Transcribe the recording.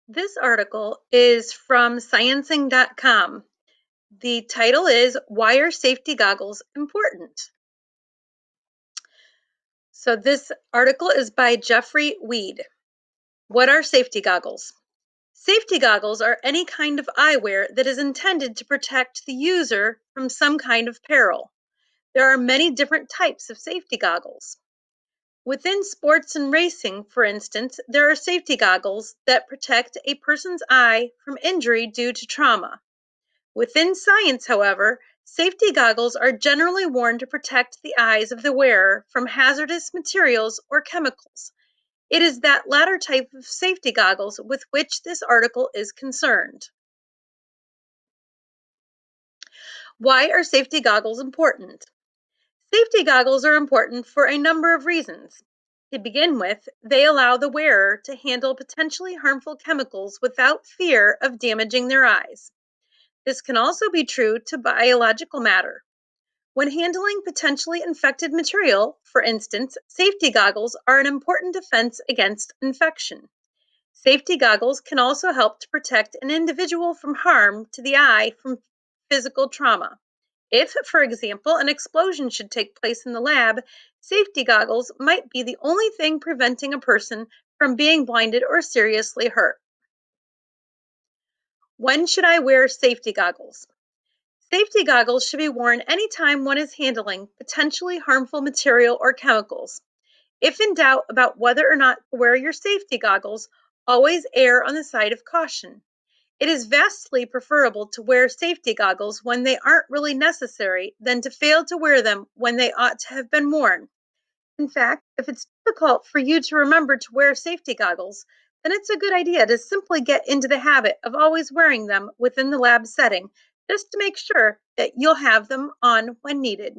This article is from sciencing.com. The title is Why Are Safety Goggles Important? So this article is by Jeffrey Weed. What are safety goggles? Safety goggles are any kind of eyewear that is intended to protect the user from some kind of peril. There are many different types of safety goggles. Within sports and racing, for instance, there are safety goggles that protect a person's eye from injury due to trauma. Within science, however, safety goggles are generally worn to protect the eyes of the wearer from hazardous materials or chemicals. It is that latter type of safety goggles with which this article is concerned. Why are safety goggles important? Safety goggles are important for a number of reasons. To begin with, they allow the wearer to handle potentially harmful chemicals without fear of damaging their eyes. This can also be true to biological matter. When handling potentially infected material, for instance, safety goggles are an important defense against infection. Safety goggles can also help to protect an individual from harm to the eye from physical trauma. If, for example, an explosion should take place in the lab, safety goggles might be the only thing preventing a person from being blinded or seriously hurt. When should I wear safety goggles? Safety goggles should be worn anytime one is handling potentially harmful material or chemicals. If in doubt about whether or not to wear your safety goggles, always err on the side of caution. It is vastly preferable to wear safety goggles when they aren't really necessary than to fail to wear them when they ought to have been worn. In fact, if it's difficult for you to remember to wear safety goggles, then it's a good idea to simply get into the habit of always wearing them within the lab setting, just to make sure that you'll have them on when needed.